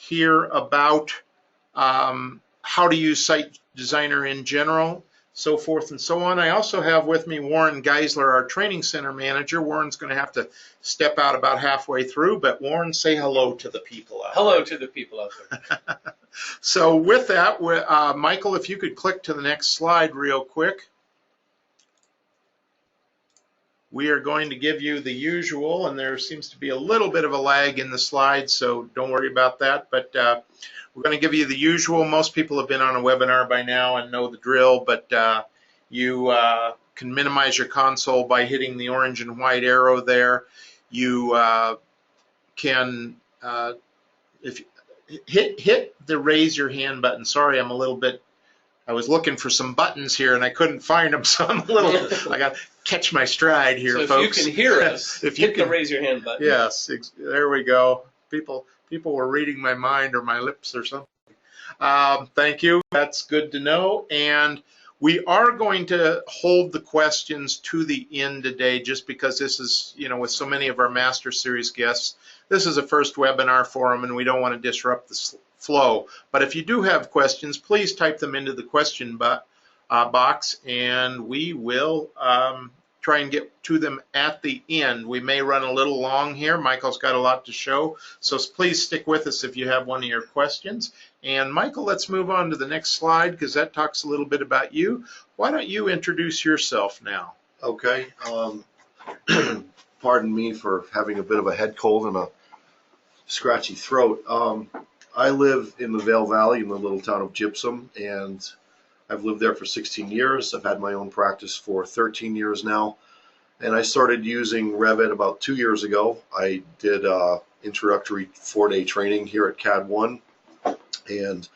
hear about how to use Site Designer in general, so forth and so on. I also have with me Warren Geisler, our training center manager. Warren's going to have to step out about halfway through, but Warren, say hello to the people out there. Hello to the people out there. So with that, Michael, if you could click to the next slide real quick. We are going to give you the usual, and there seems to be a little bit of a lag in the slides, so don't worry about that. But we're going to give you the usual. Most people have been on a webinar by now and know the drill, but you can minimize your console by hitting the orange and white arrow there. You can if hit the raise your hand button. Sorry, I was looking for some buttons here and I couldn't find them, so I'm a little, I got to catch my stride here, so folks. If you can hear us, if hit the raise your hand button. Yes, there we go. People were reading my mind or my lips or something. Thank you. That's good to know. And we are going to hold the questions to the end today just because this is, with so many of our Master Series guests, this is a first webinar for them and we don't want to disrupt the flow. But if you do have questions, please type them into the question box and we will try and get to them at the end. We may run a little long here. Michael's got a lot to show, so please stick with us if you have one of your questions. And Michael, let's move on to the next slide because that talks a little bit about you. Why don't you introduce yourself now? Okay. Pardon me for having a bit of a head cold and a scratchy throat. I live in the Vail Valley in the little town of Gypsum, and I've lived there for 16 years. I've had my own practice for 13 years now, and I started using Revit about 2 years ago. I did introductory 4-day training here at CAD-1, and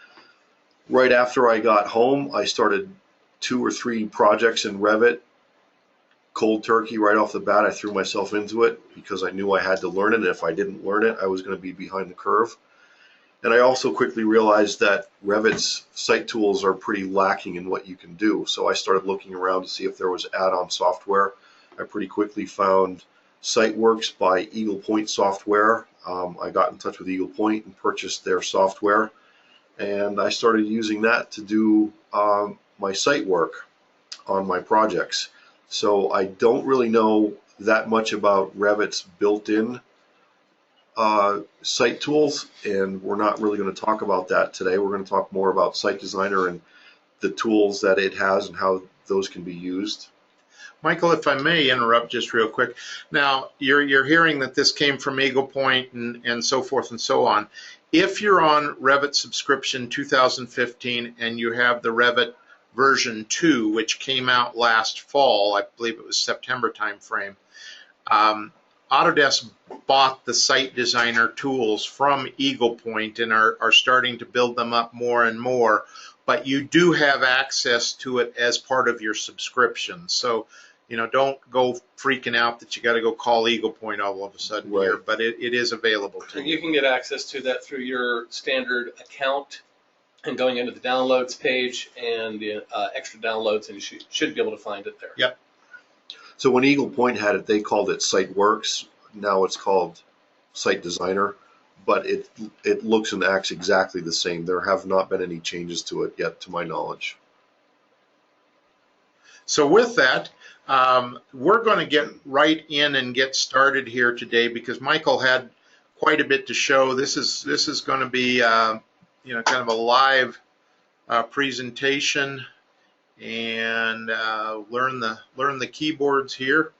right after I got home, I started 2 or 3 projects in Revit. Cold turkey right off the bat, I threw myself into it because I knew I had to learn it, and if I didn't learn it, I was going to be behind the curve. And I also quickly realized that Revit's site tools are pretty lacking in what you can do. So I started looking around to see if there was add-on software. I pretty quickly found SiteWorks by Eagle Point Software. I got in touch with Eagle Point and purchased their software. And I started using that to do my site work on my projects. So I don't really know that much about Revit's built-in site tools, and we're not really going to talk about that today. We're going to talk more about Site Designer and the tools that it has and how those can be used. Michael, if I may interrupt just real quick. Now, you're hearing that this came from Eagle Point and so forth and so on. If you're on Revit subscription 2015 and you have the Revit version 2, which came out last fall, I believe it was September timeframe, Autodesk bought the Site Designer tools from Eagle Point and are starting to build them up more and more, but you do have access to it as part of your subscription. So, don't go freaking out that you got to go call Eagle Point all of a sudden here, but it is available to you. You can get access to that through your standard account and going into the downloads page and the extra downloads, and you should be able to find it there. Yep. So when Eagle Point had it, they called it SiteWorks. Now it's called Site Designer, but it looks and acts exactly the same. There have not been any changes to it yet, to my knowledge. So with that, we're going to get right in and get started here today because Michael had quite a bit to show. This is going to be kind of a live presentation, and learn the keyboards here.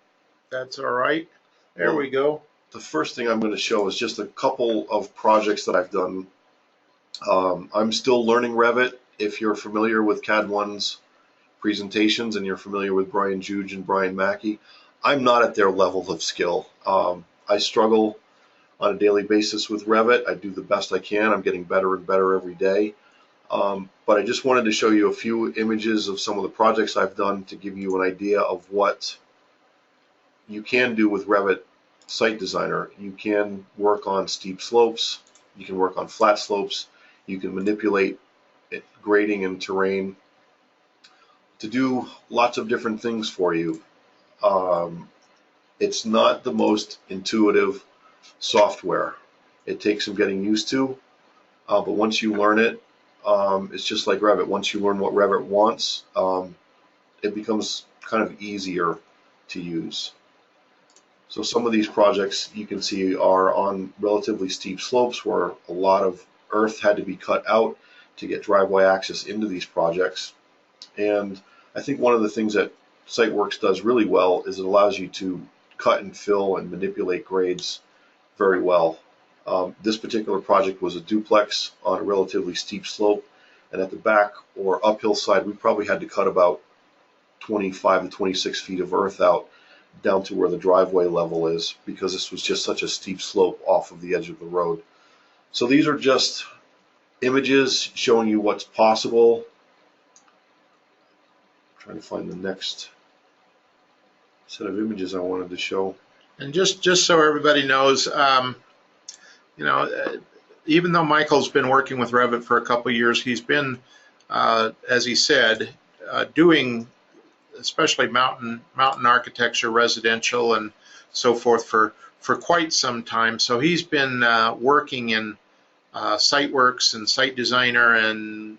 That's all right. There we go. The first thing I'm going to show is just a couple of projects that I've done. I'm still learning Revit. If you're familiar with CAD-1's presentations and you're familiar with Brian Juge and Brian Mackey, I'm not at their level of skill. I struggle on a daily basis with Revit. I do the best I can. I'm getting better and better every day. But I just wanted to show you a few images of some of the projects I've done to give you an idea of what you can do with Revit Site Designer. You can work on steep slopes. You can work on flat slopes. You can manipulate grading and terrain to do lots of different things for you. It's not the most intuitive software. It takes some getting used to, but once you learn it, it's just like Revit. Once you learn what Revit wants, it becomes kind of easier to use. So some of these projects you can see are on relatively steep slopes where a lot of earth had to be cut out to get driveway access into these projects. And I think one of the things that SiteWorks does really well is it allows you to cut and fill and manipulate grades very well. This particular project was a duplex on a relatively steep slope, and at the back or uphill side, we probably had to cut about 25 to 26 feet of earth out down to where the driveway level is, because this was just such a steep slope off of the edge of the road. So these are just images showing you what's possible. I'm trying to find the next set of images I wanted to show. And just so everybody knows, you know, even though Michael's been working with Revit for a couple of years, he's been, as he said, doing especially mountain architecture, residential, and so forth for quite some time. So he's been working in SiteWorks and Site Designer and,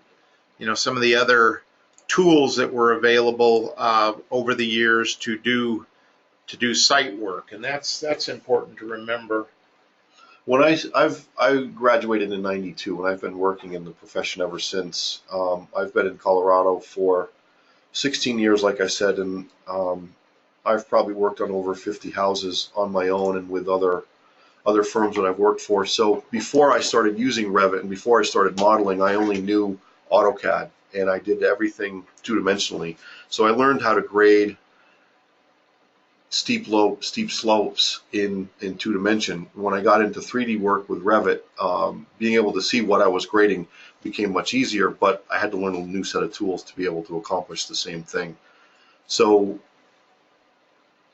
you know, some of the other tools that were available over the years to do site work, and that's important to remember. When I graduated in '92, and I've been working in the profession ever since. I've been in Colorado for 16 years, like I said, and I've probably worked on over 50 houses on my own and with other firms that I've worked for. So before I started using Revit and before I started modeling, I only knew AutoCAD, and I did everything two-dimensionally. So I learned how to grade steep slopes in two-dimension. When I got into 3D work with Revit, being able to see what I was grading became much easier, but I had to learn a new set of tools to be able to accomplish the same thing. So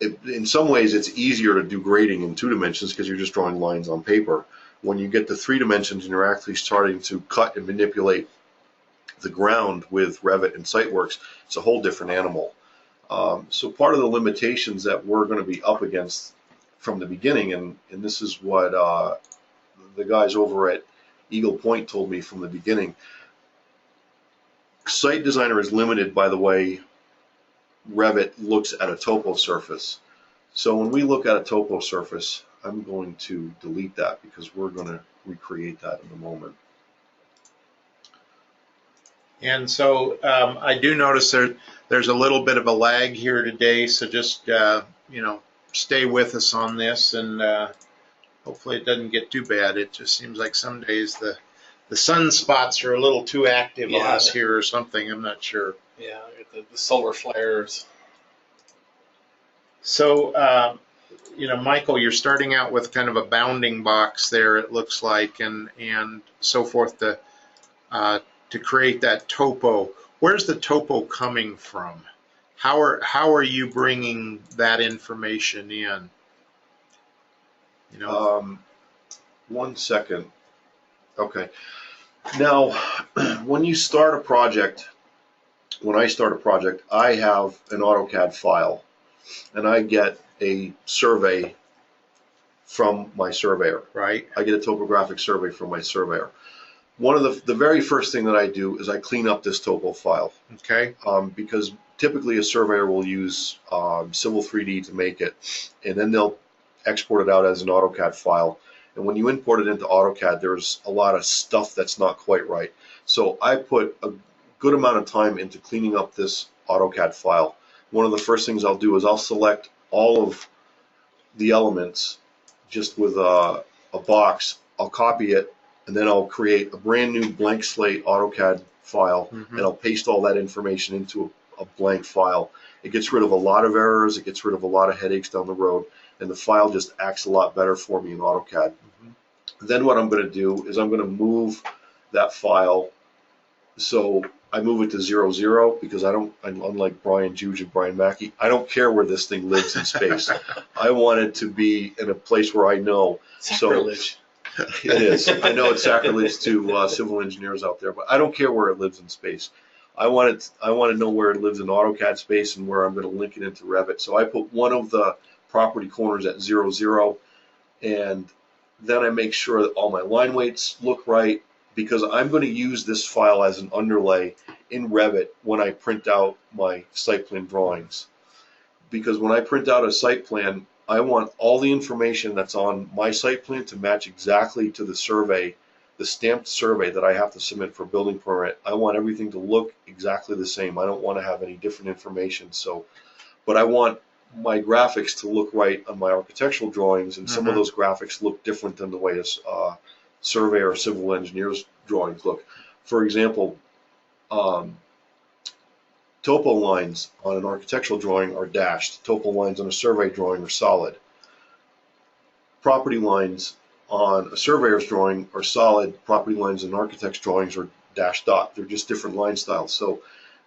in some ways, it's easier to do grading in 2 dimensions because you're just drawing lines on paper. When you get to 3 dimensions and you're actually starting to cut and manipulate the ground with Revit and SiteWorks, it's a whole different animal. So part of the limitations that we're going to be up against from the beginning, and this is what the guys over at Eagle Point told me from the beginning, Site Designer is limited by the way Revit looks at a topo surface. So when we look at a topo surface, I'm going to delete that because we're going to recreate that in a moment. And so I do notice there's a little bit of a lag here today, so just you know, stay with us on this, and hopefully it doesn't get too bad. It just seems like some days the sunspots are a little too active on us here or something. I'm not sure. Yeah, the solar flares. So you know, Michael, you're starting out with kind of a bounding box there, it looks like, and so forth to create that topo. Where's the topo coming from? How are you bringing that information in? You know. One second. Okay. Now, when you start a project, when I start a project, I have an AutoCAD file, and I get a survey from my surveyor. Right. I get a topographic survey from my surveyor. One of the very first thing that I do is I clean up this topo file. Okay. Because typically a surveyor will use Civil 3D to make it, and then they'll export it out as an AutoCAD file. And when you import it into AutoCAD, there's a lot of stuff that's not quite right. So I put a good amount of time into cleaning up this AutoCAD file. One of the first things I'll do is I'll select all of the elements just with a box. I'll copy it, and then I'll create a brand new blank slate AutoCAD file, and I'll paste all that information into a blank file. It gets rid of a lot of errors, it gets rid of a lot of headaches down the road, and the file just acts a lot better for me in AutoCAD. Then what I'm going to do is I'm going to move that file. So I move it to 0, because unlike Brian Juge and Brian Mackey, I don't care where this thing lives in space. I want it to be in a place where I know. Sacrilege. So it is. I know it's sacrilege to civil engineers out there, but I don't care where it lives in space. I want to know where it lives in AutoCAD space and where I'm going to link it into Revit. So I put one of the property corners at 0, and then I make sure that all my line weights look right. because I'm going to use this file as an underlay in Revit when I print out my site plan drawings. Because when I print out a site plan, I want all the information that's on my site plan to match exactly to the survey, the stamped survey that I have to submit for building permit. I want everything to look exactly the same. I don't want to have any different information. So, but I want my graphics to look right on my architectural drawings, and some of those graphics look different than the way a surveyor or civil engineer's drawings look. For example, topo lines on an architectural drawing are dashed. Topo lines on a survey drawing are solid. Property lines on a surveyor's drawing are solid. Property lines in an architect's drawings are dashed dot. They're just different line styles. So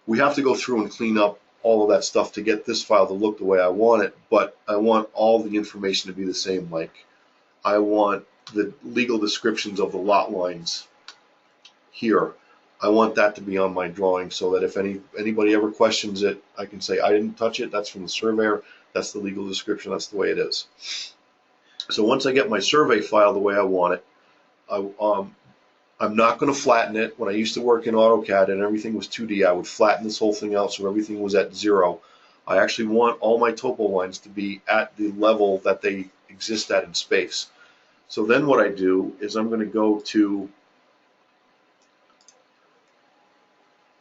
we have to go through and clean up all of that stuff to get this file to look the way I want it, but I want all the information to be the same. Like, I want the legal descriptions of the lot lines here. I want that to be on my drawing so that if anybody ever questions it, I can say, I didn't touch it, that's from the surveyor, that's the legal description, that's the way it is. So once I get my survey file the way I want it, I'm not going to flatten it. When I used to work in AutoCAD and everything was 2D, I would flatten this whole thing out so everything was at 0. I actually want all my topo lines to be at the level that they exist at in space. So then what I do is I'm going to go to,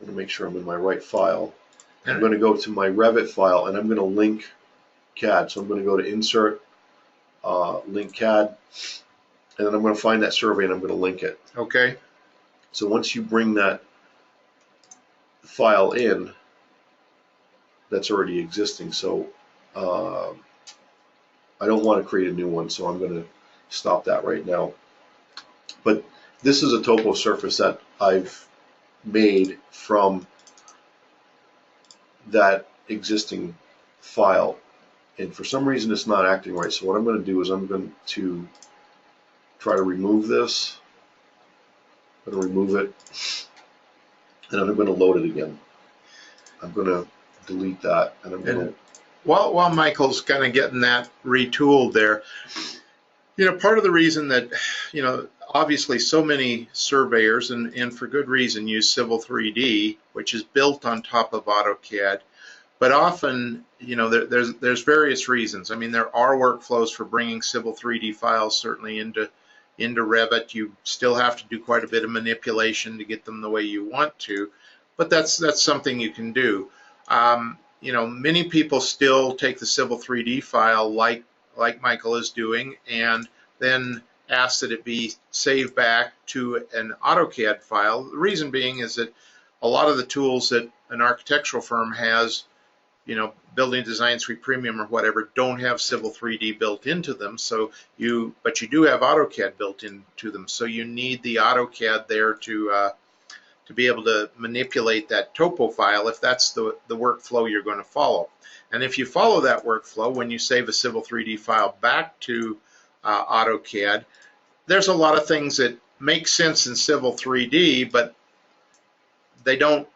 I'm going to make sure I'm in my right file. I'm going to go to my Revit file and I'm going to link CAD. So I'm going to go to Insert, Link CAD, and then I'm going to find that survey and I'm going to link it. Okay. So once you bring that file in, that's already existing. So I don't want to create a new one, so I'm going to stop that right now. But this is a topo surface that I've made from that existing file. And for some reason it's not acting right. So what I'm going to do is I'm going to try to remove this. I'm going to remove it, and then I'm going to load it again. I'm going to delete that, and I'm going to. While Michael's kind of getting that retooled there, part of the reason that, obviously so many surveyors, and for good reason, use Civil 3D, which is built on top of AutoCAD, but often, there's various reasons. I mean, there are workflows for bringing Civil 3D files certainly into Revit. You still have to do quite a bit of manipulation to get them the way you want to, but that's something you can do. Many people still take the Civil 3D file like Michael is doing and then ask that it be saved back to an AutoCAD file. The reason being is that a lot of the tools that an architectural firm has, Building Design Suite Premium or whatever, don't have Civil 3D built into them. But you do have AutoCAD built into them. So you need the AutoCAD there to be able to manipulate that topo file if that's the workflow you're going to follow. And if you follow that workflow, when you save a Civil 3D file back to AutoCAD, there's a lot of things that make sense in Civil 3D, but they don't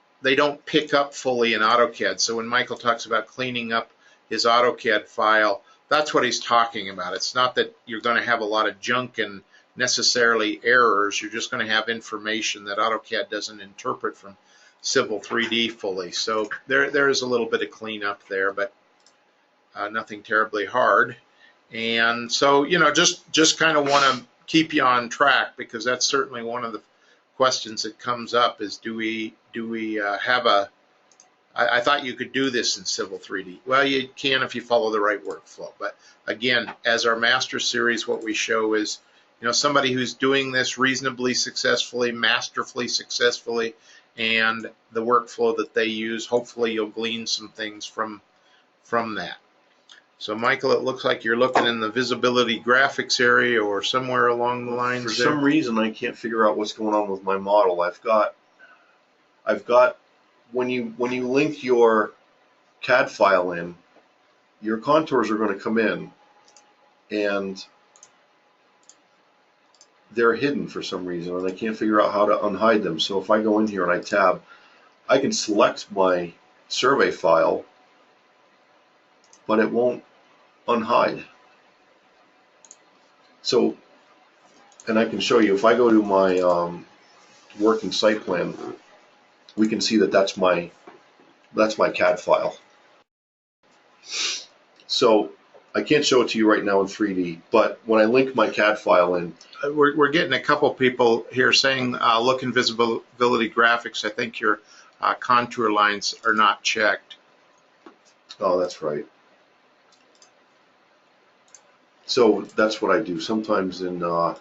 pick up fully in AutoCAD. So when Michael talks about cleaning up his AutoCAD file, that's what he's talking about. It's not that you're going to have a lot of junk and necessarily errors. You're just going to have information that AutoCAD doesn't interpret from Civil 3D fully. So there is a little bit of cleanup there, but nothing terribly hard. And so, just kind of want to keep you on track, because that's certainly one of the questions that comes up is, do we have a, I thought you could do this in Civil 3D. Well, you can if you follow the right workflow. But again, as our master series, what we show is, somebody who's doing this reasonably successfully, masterfully successfully, and the workflow that they use, hopefully you'll glean some things from that. So Michael, it looks like you're looking in the visibility graphics area or somewhere along the lines For there. some reason, I can't figure out what's going on with my model. I've got when you link your CAD file in, your contours are going to come in, and they're hidden for some reason, and I can't figure out how to unhide them. So if I go in here and I tab, I can select my survey file, but it won't unhide. So, and I can show you, if I go to my working site plan, we can see that that's my CAD file. So I can't show it to you right now in 3D, but when I link my CAD file in, We're getting a couple people here saying, look in visibility graphics. I think your contour lines are not checked. oh, that's right. So that's what I do. Sometimes I'll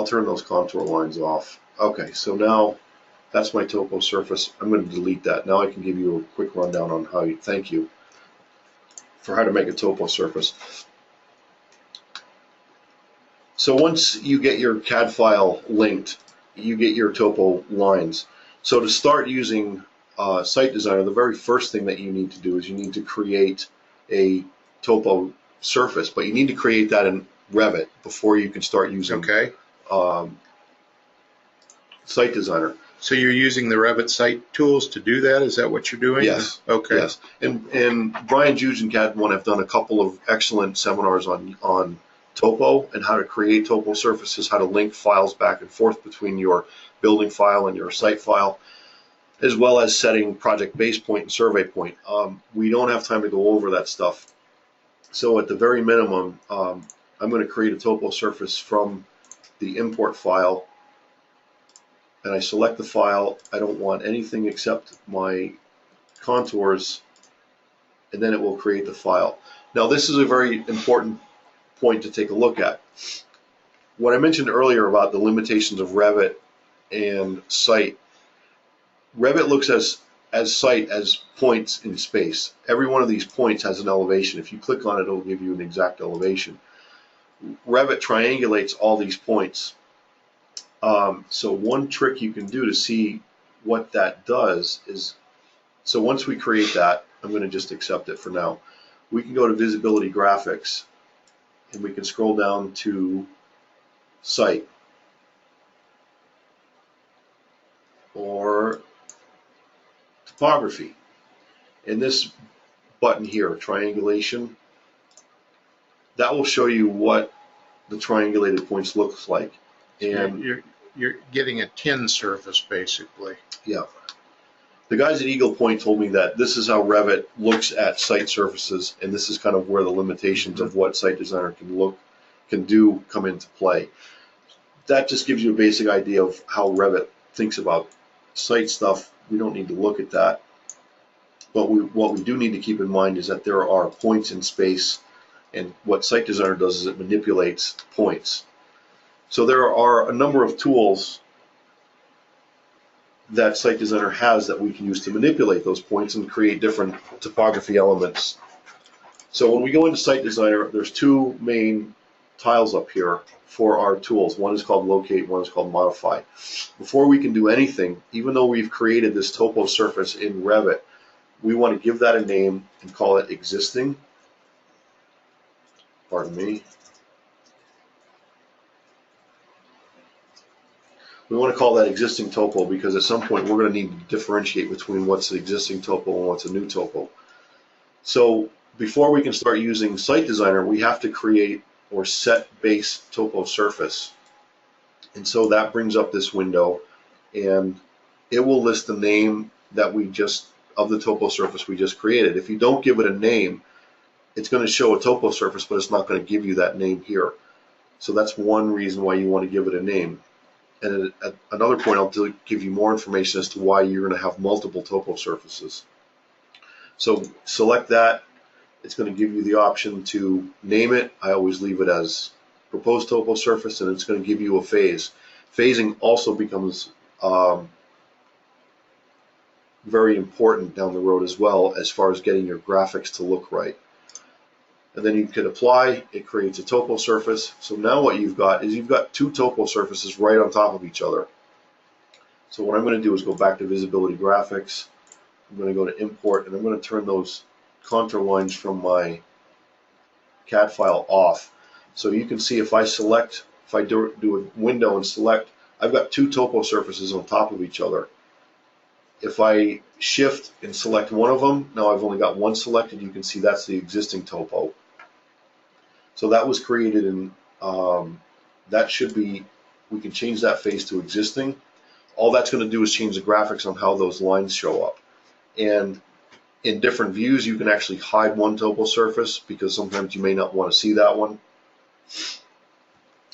turn those contour lines off. Okay, so now that's my topo surface. I'm going to delete that. Now I can give you a quick rundown on how you, thank you, for how to make a topo surface. So once you get your CAD file linked, you get your topo lines. So to start using Site Designer, the very first thing that you need to do is you need to create a topo surface, but you need to create that in Revit before you can start using Okay. Site Designer. So you're using the Revit site tools to do that? Is that what you're doing? Yes. Okay. Yes. And Brian Juge and CAD-1 have done a couple of excellent seminars on topo and how to create topo surfaces, how to link files back and forth between your building file and your site file, as well as setting project base point and survey point. We don't have time to go over that stuff. So at the very minimum, I'm going to create a topo surface from the import file, and I select the file. I don't want anything except my contours, and then it will create the file. Now this is a very important point to take a look at. What I mentioned earlier about the limitations of Revit and site, Revit looks as site as points in space. Every one of these points has an elevation. If you click on it, it'll give you an exact elevation. Revit triangulates all these points. So one trick you can do to see what that does is, so once we create that, I'm going to just accept it for now. We can go to Visibility Graphics, and we can scroll down to Site, or Topography. And this button here, Triangulation, that will show you what the triangulated points looks like. And you're getting a tin surface, basically. yeah. The guys at Eagle Point told me that this is how Revit looks at site surfaces, and this is kind of where the limitations of what Site Designer can do come into play. That just gives you a basic idea of how Revit thinks about site stuff. We don't need to look at that. But what we do need to keep in mind is that there are points in space, and what Site Designer does is it manipulates points. So there are a number of tools that Site Designer has that we can use to manipulate those points and create different topography elements. So when we go into Site Designer, there's two main tiles up here for our tools. One is called Locate, one is called Modify. Before we can do anything, even though we've created this topo surface in Revit, we want to give that a name and call it Existing. Pardon me. We want to call that existing topo because at some point we're going to need to differentiate between what's an existing topo and what's a new topo. So before we can start using Site Designer, we have to create or set base topo surface. And so that brings up this window, and it will list the name that of the topo surface we just created. If you don't give it a name, it's going to show a topo surface, but it's not going to give you that name here. So that's one reason why you want to give it a name. And at another point, I'll give you more information as to why you're going to have multiple topo surfaces. So select that. It's going to give you the option to name it. I always leave it as proposed topo surface, and it's going to give you a phase. Phasing also becomes very important down the road as well, as far as getting your graphics to look right. And then you can apply, it creates a topo surface. So now what you've got is you've got two topo surfaces right on top of each other. So what I'm going to do is go back to Visibility Graphics. I'm going to go to Import, and I'm going to turn those contour lines from my CAD file off. So you can see if I do a window and select, I've got two topo surfaces on top of each other. If I shift and select one of them, now I've only got one selected. You can see that's the existing topo. So that was created in, that should be we can change that face to existing. All that's going to do is change the graphics on how those lines show up. And in different views, you can actually hide one topo surface because sometimes you may not want to see that one.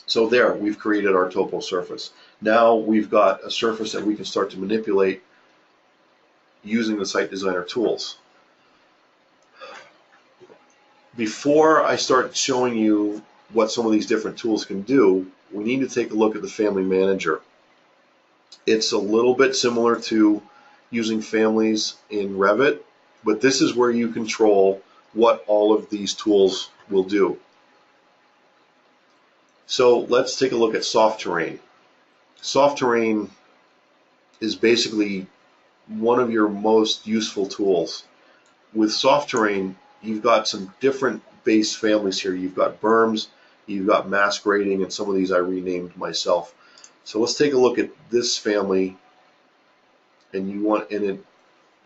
So there, we've created our topo surface. Now we've got a surface that we can start to manipulate using the Site Designer tools. Before I start showing you what some of these different tools can do, we need to take a look at the Family Manager. It's a little bit similar to using families in Revit, but this is where you control what all of these tools will do. So let's take a look at soft terrain. Soft terrain is basically one of your most useful tools. With soft terrain, you've got some different base families here. You've got berms, you've got mass grading, and some of these I renamed myself. So let's take a look at this family, and it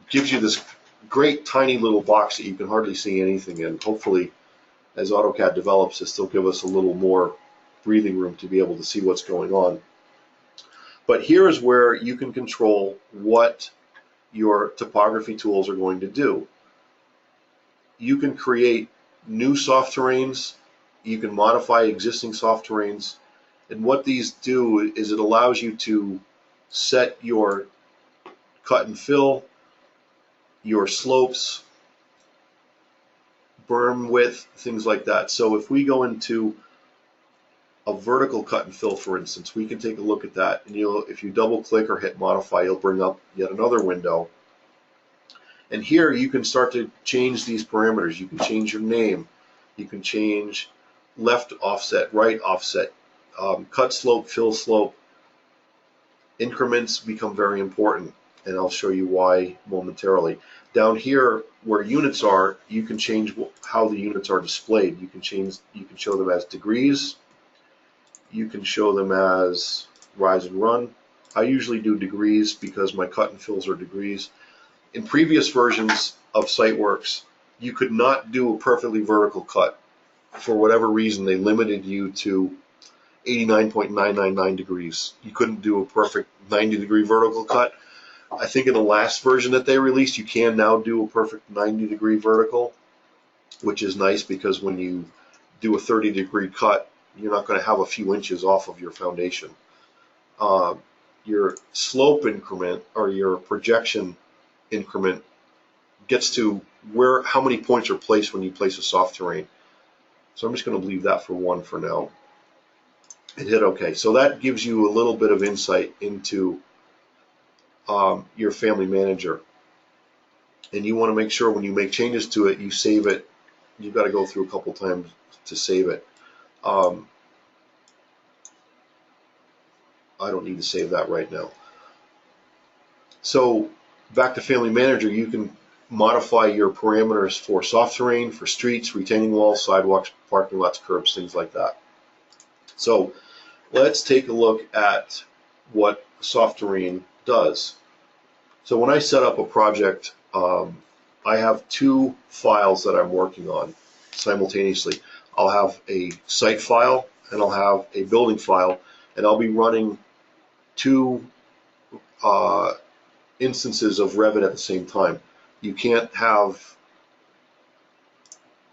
gives you this great tiny little box that you can hardly see anything in. Hopefully, as AutoCAD develops this, they'll give us a little more breathing room to be able to see what's going on. But here is where you can control what your topography tools are going to do. You can create new soft terrains, you can modify existing soft terrains, and what these do is it allows you to set your cut and fill, your slopes, berm width, things like that. So if we go into a vertical cut and fill, for instance, we can take a look at that, and if you double click or hit modify, you'll bring up yet another window. And here you can start to change these parameters. You can change your name, you can change left offset, right offset, cut slope, fill slope. Increments become very important, and I'll show you why momentarily. Down here where units are, you can change how the units are displayed. You can show them as degrees, you can show them as rise and run. I usually do degrees because my cut and fills are degrees. In previous versions of SiteWorks, you could not do a perfectly vertical cut. For whatever reason, they limited you to 89.999 degrees. You couldn't do a perfect 90-degree vertical cut. I think in the last version that they released, you can now do a perfect 90-degree vertical, which is nice because when you do a 30-degree cut, you're not going to have a few inches off of your foundation. Your slope increment or your projection increment gets to how many points are placed when you place a soft terrain. So I'm just going to leave that for 1 for now and hit OK. So that gives you a little bit of insight into your Family Manager. And you want to make sure when you make changes to it, you save it. You've got to go through a couple times to save it. I don't need to save that right now. So back to Family Manager, you can modify your parameters for soft terrain, for streets, retaining walls, sidewalks, parking lots, curbs, things like that. So let's take a look at what soft terrain does. So when I set up a project, I have 2 files that I'm working on simultaneously. I'll have a site file and I'll have a building file, and I'll be running 2 instances of Revit at the same time. You can't have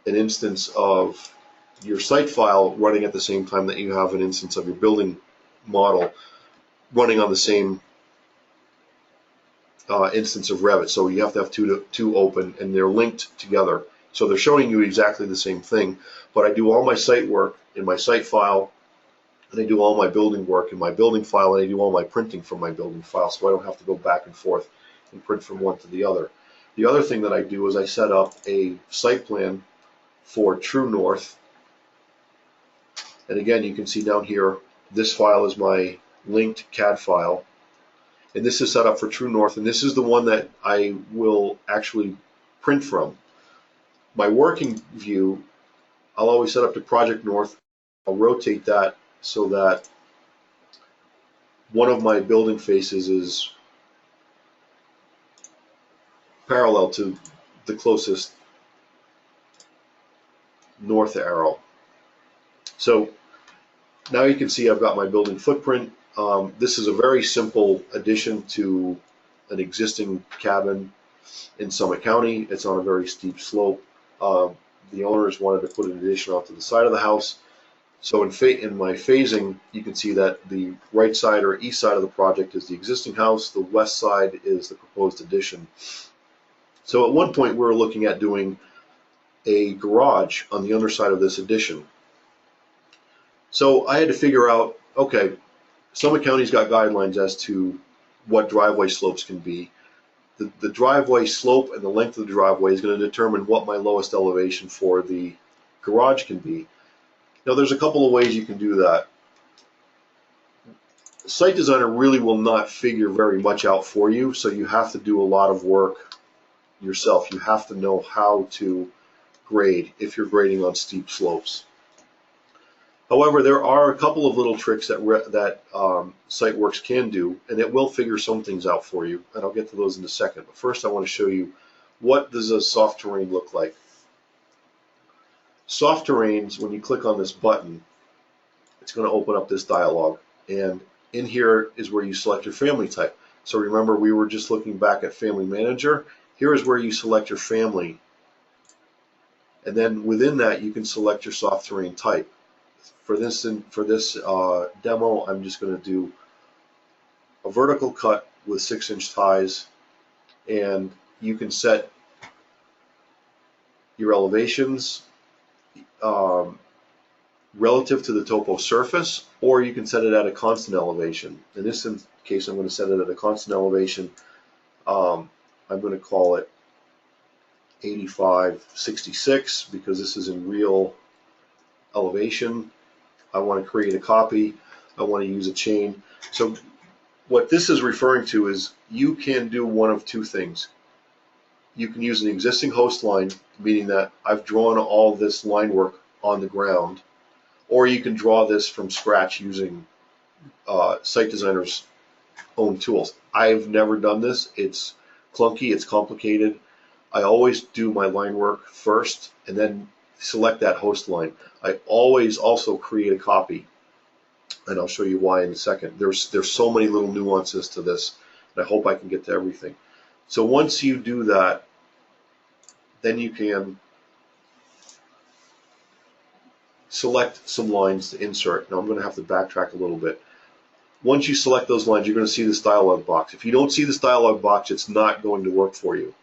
an instance of your site file running at the same time that you have an instance of your building model running on the same instance of Revit. So you have to have two open, and they're linked together. So they're showing you exactly the same thing, but I do all my site work in my site file, and I do all my building work in my building file, and I do all my printing from my building file, so I don't have to go back and forth and print from one to the other. The other thing that I do is I set up a site plan for Truenorth, and again, you can see down here, this file is my linked CAD file, and this is set up for Truenorth, and this is the one that I will actually print from. My working view, I'll always set up to Project North. I'll rotate that so that one of my building faces is parallel to the closest north arrow. So now you can see I've got my building footprint. This is a very simple addition to an existing cabin in Summit County. It's on a very steep slope. The owners wanted to put an addition off to the side of the house. So in my phasing, you can see that the right side or east side of the project is the existing house. The west side is the proposed addition. So at one point we were looking at doing a garage on the underside of this addition. So I had to figure out, okay, Summit County's got guidelines as to what driveway slopes can be. The driveway slope and the length of the driveway is going to determine what my lowest elevation for the garage can be. Now there's a couple of ways you can do that. The site designer really will not figure very much out for you, so you have to do a lot of work yourself. You have to know how to grade if you're grading on steep slopes. However, there are a couple of little tricks that SiteWorks can do, and it will figure some things out for you, and I'll get to those in a second. But first I want to show you, what does a soft terrain look like? Soft terrains, when you click on this button, it's going to open up this dialog, and in here is where you select your family type. So remember, we were just looking back at Family Manager. Here is where you select your family, and then within that you can select your soft terrain type. For this demo, I'm just going to do a vertical cut with 6-inch ties, and you can set your elevations relative to the topo surface, or you can set it at a constant elevation. In this case, I'm going to set it at a constant elevation. I'm going to call it 8566 because this is in real elevation. I want to create a copy. I want to use a chain. So what this is referring to is you can do one of two things. You can use an existing host line, meaning that I've drawn all this line work on the ground, or you can draw this from scratch using Site Designer's own tools. I've never done this. It's clunky, it's complicated. I always do my line work first and then select that host line. I always also create a copy, and I'll show you why in a second. There's so many little nuances to this, and I hope I can get to everything. So once you do that, then you can select some lines to insert. Now I'm going to have to backtrack a little bit. Once you select those lines, you're going to see this dialog box. If you don't see this dialog box, it's not going to work for you.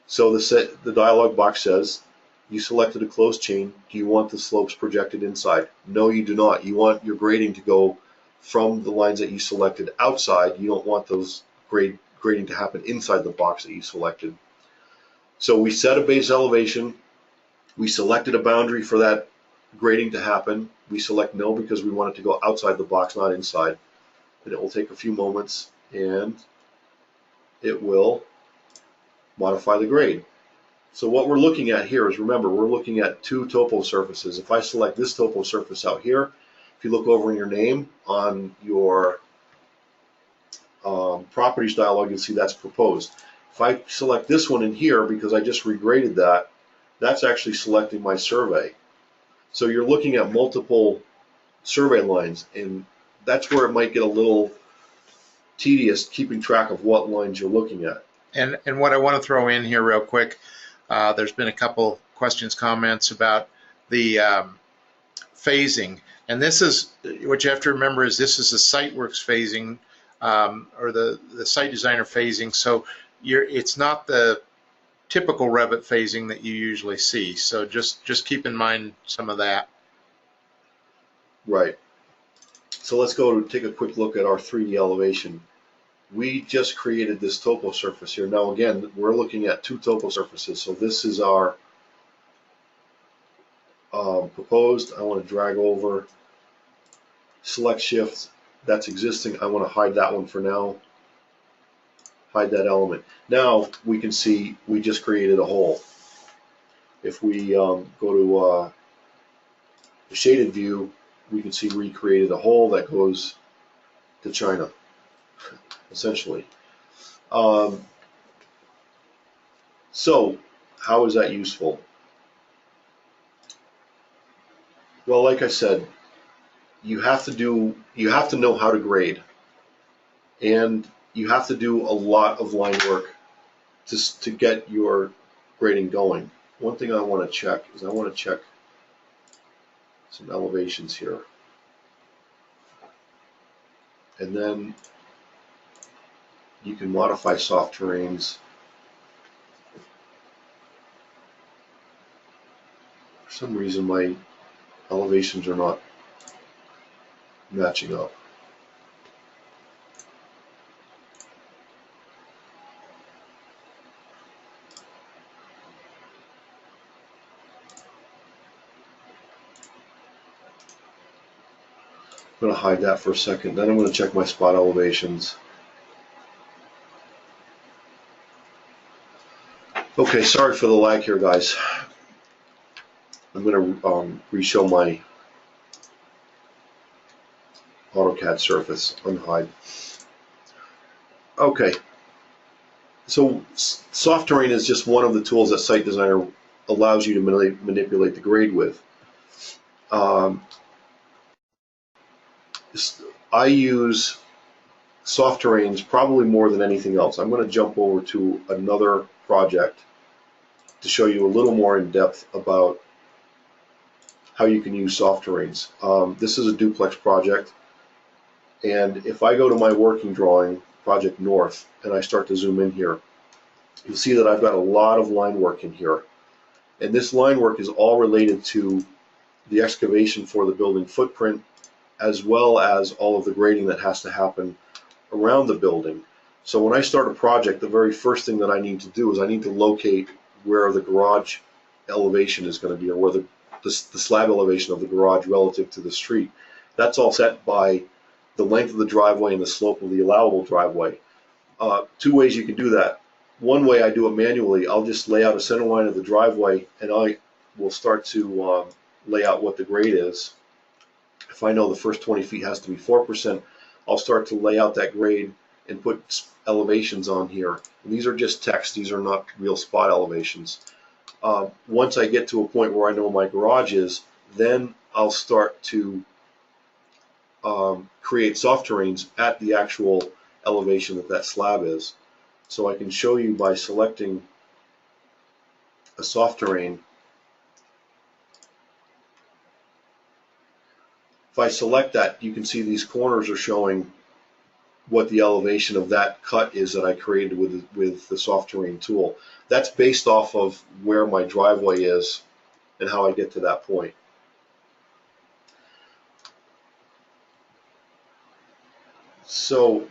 So the dialog box says, you selected a closed chain. Do you want the slopes projected inside? No, you do not. You want your grading to go from the lines that you selected outside. You don't want those grading to happen inside the box that you selected. So we set a base elevation. We selected a boundary for that grading to happen. We select no because we want it to go outside the box, not inside. And it will take a few moments, and it will modify the grade. So what we're looking at here is, remember, we're looking at two topo surfaces. If I select this topo surface out here, if you look over in your name on your properties dialog, you'll see that's proposed. If I select this one in here, because I just regraded that, that's actually selecting my survey. So you're looking at multiple survey lines, and that's where it might get a little tedious keeping track of what lines you're looking at. And what I want to throw in here real quick, there's been a couple questions, comments about the phasing. And this is, what you have to remember is this is a SiteWorks phasing, or the Site Designer phasing. So it's not the typical Revit phasing that you usually see. So just keep in mind some of that. Right. So let's go take a quick look at our 3D elevation. We just created this topo surface here. Now again, we're looking at two topo surfaces. So this is our proposed. I want to drag over, select shift, that's existing. I want to hide that one for now. Hide that element. Now we can see we just created a hole. If we go to the shaded view, we can see we created a hole that goes to China, essentially. So how is that useful? Well, like I said, you have to know how to grade, and you have to do a lot of line work to get your grading going. One thing I want to check is I want to check some elevations here. And then you can modify soft terrains. For some reason my elevations are not matching up. I'm going to hide that for a second. Then I'm going to check my spot elevations. Okay, sorry for the lag here, guys. I'm going to re-show my AutoCAD surface, unhide. Okay, so soft terrain is just one of the tools that Site Designer allows you to manipulate the grade with. I use soft terrains probably more than anything else. I'm going to jump over to another project to show you a little more in depth about how you can use soft terrains. This is a duplex project, and if I go to my working drawing, Project North, and I start to zoom in here, you'll see that I've got a lot of line work in here. And this line work is all related to the excavation for the building footprint, as well as all of the grading that has to happen around the building. So when I start a project, the very first thing that I need to do is I need to locate where the garage elevation is going to be, or where the slab elevation of the garage relative to the street. That's all set by the length of the driveway and the slope of the allowable driveway. Two ways you can do that. One way I do it manually. I'll just lay out a center line of the driveway, and I will start to lay out what the grade is. If I know the first 20 feet has to be 4%, I'll start to lay out that grade and put elevations on here. And these are just text. These are not real spot elevations. Once I get to a point where I know my garage is, then I'll start to create soft terrains at the actual elevation that slab is. So I can show you by selecting a soft terrain. If I select that, you can see these corners are showing what the elevation of that cut is that I created with the soft terrain tool. That's based off of where my driveway is and how I get to that point. So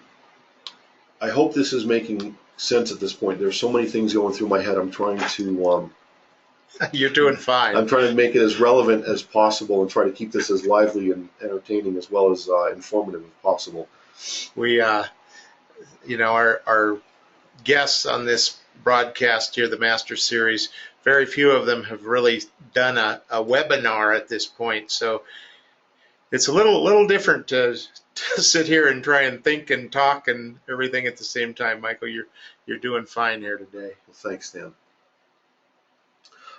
I hope this is making sense at this point. There's so many things going through my head. I'm trying to You're doing fine. I'm trying to make it as relevant as possible and try to keep this as lively and entertaining as well as informative as possible. We, our guests on this broadcast here, the Master Series, very few of them have really done a webinar at this point. So it's a little different to sit here and try and think and talk and everything at the same time. Michael, you're doing fine here today. Well, thanks, Dan.